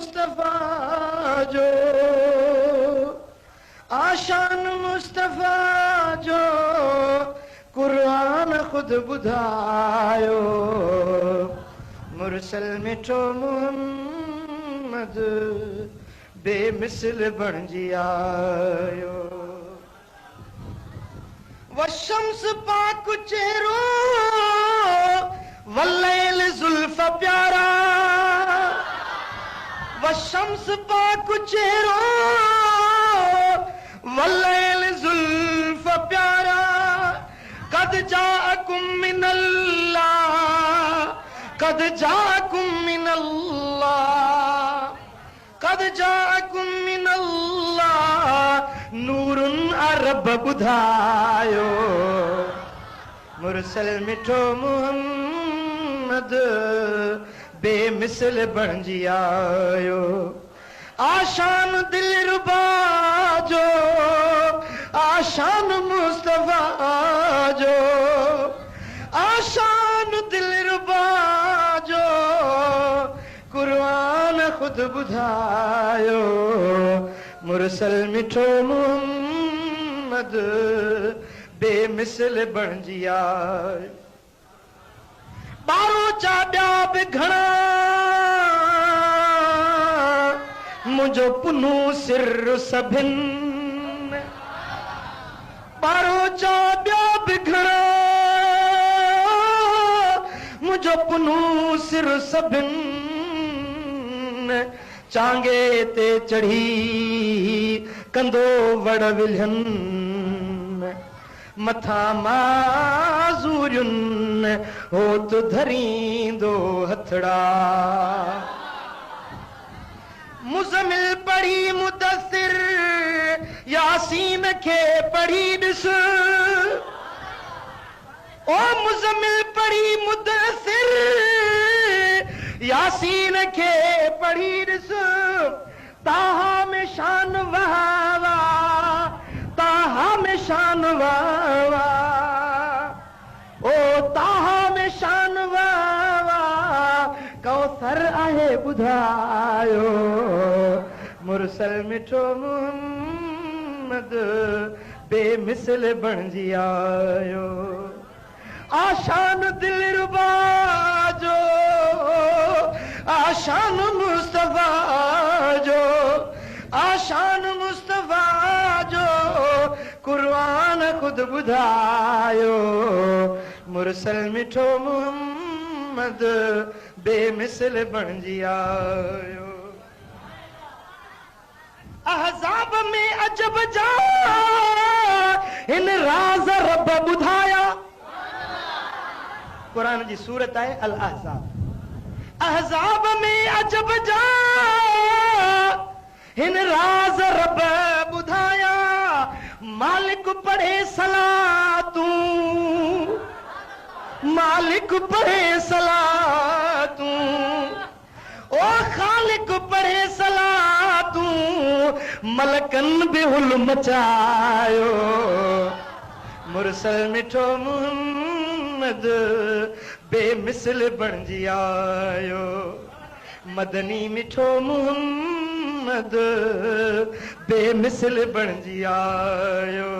मुस्तफा जो, आशान मुस्तफा जो कुरान खुद बुधायो, मुरसल मिठो मोहम्मद बेमिसल बणजी आयो। वशम्स पाक चेहरो वल्लैल जुल्फ प्यारा, वशम्स पाक चेहरो वल्लैल जुल्फ प्यारा, कद जाअकुम मिनल्लाह, कद जाअकुम मिनल्लाह, कद जाअकुम मिनल्लाह नूरुन अरब बुधायो, मुरसल मिठो मोहम्मद बेमिसल बणजी आयो। आशान दिलरुबा जो, आशान मुस्तफा जो, आशान दिलरुबा जो कुरान खुद बुधायो, मुरसल मिठो मोहम्मद बेमिसल बणजी आयो। बारो चा ॿिया बि घणा मुंहिंजो पुनू सिर सभिनि, बारो चा ॿिया बि घणा मुंहिंजो पुनू सिर सभिनि, चांगे ते चढ़ी कंदो वड़ विल्हनि, मथा माज़ूरियुनि हो तो धरींदो हथड़ा। मुज़मिल पढ़ी मुदस्सिर यासीन खे पढ़ी ॾिस, ओ मुज़मिल पढ़ी मुदस्सिर यासीन खे पढ़ी ॾिस, ताहा में शान वावा, ताहा में शान वावा, ओ ताहा में शान वावा, कौसर आहे ॿुधायो, मुरसल मिठो मोहम्मद बेमिसल बणजी आयो। आशान दिलरुबा जो, आशान मुस्तफा जो, आशान मुस्तफा जो कुरान खुद बुधायो, मुरसल मिठो मोहम्मद बेमिसल बणजी आयो। अहज़ाब में अजब जा इन राज़ रब बुधाया, कुरान जी सूरत आहे अल अहज़ाब। अहज़ाब में अजब जा हिन राज़ रब बुधाया, मालिक पढ़े सलातूं, मालिक पढ़े सलातूं, ओ खालिक पढ़े सलातूं, मलकन बि हुल मचायो, मुरसल मिठो मोहम्मद बेमिसल बणजी आयो। मदनी मिठो मोहम्मद बेमिसल बणजी आयो।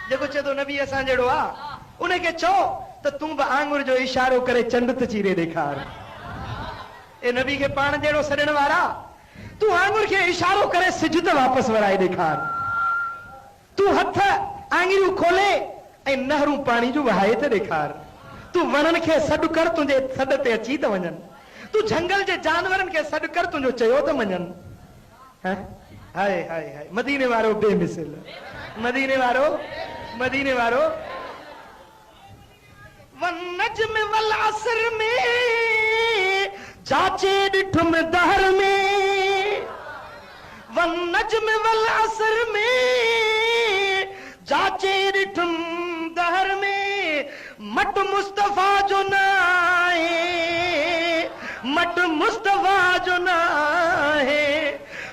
जेको चए थो नबी असां जहिड़ो आहे, उनखे चओ त तूं बि आंगुर जो इशारो करे चंड ते चीरे ॾेखार। ए नबी खे पाण जहिड़ो सॾण वारा, तूं आंगुर खे इशारो करे सिज ते वापसि वराए ॾेखार। तूं हथ आंगुरियूं खोले ऐं नहरूं पाणी जूं वहाए ते ॾेखार। तूं वणनि खे सॾु कर, तुंहिंजे सॾ ते अची त वञनि। तूं झंगल जे जानवरनि खे सॾु कर, तुंहिंजो चयो त मञनि। हाय हाय हाय, मदीने वारो बेमिसल, मदीने वारो, मदीने वारो। वन नज्म वल असर में जाचे ॾिठुम दहर में, वन नज्म वल असर में जाचे ॾिठुम दहर में, मट मुस्तफा जो नाहे, मट मुस्तफा जो नाहे,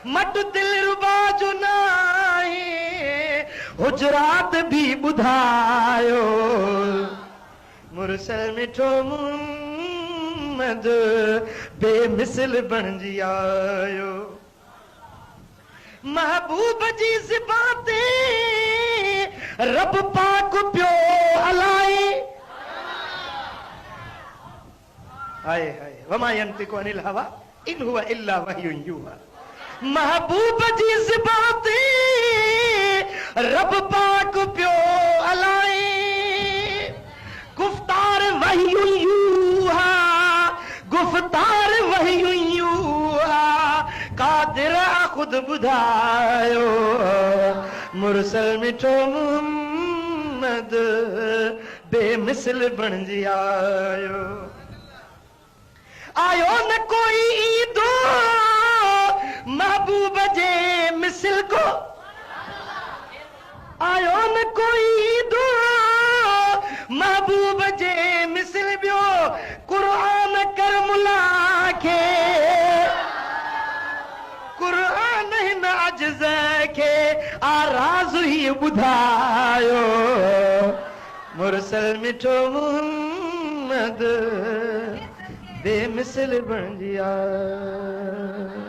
मट दिलरुबा जो नाहे, हुजरात भी ॿुधायो, मुरसल मिठो मुहम्मद बेमिसल बन जी आयो। महबूब जी ज़िबाते रब पाक प्यो हलाए। हाय हाय वमा यंतिकु अनिल हवा इन हुवा इल्ला वह्युन यूहा। महबूब जी ज़िबाते रब पाक प्यो हलाए। गुफ्तार वह्युन यूहा, गुफ्तार वह्युन यूहा। कादिर खुद बुधायो मुरसल मिठो मुहम्मद बेमिसल बन जी आयो। आयो न कोई ईदो महबूब जे मिसल को। आयो न कोई ईदो महबूब जे मिसल बियो। कुरान कर मुला के कुरान हिन अजज़ के आराज़ ही बुधायो मुरसल मिठो मुहम्मद बेमिसल बन जी आयो।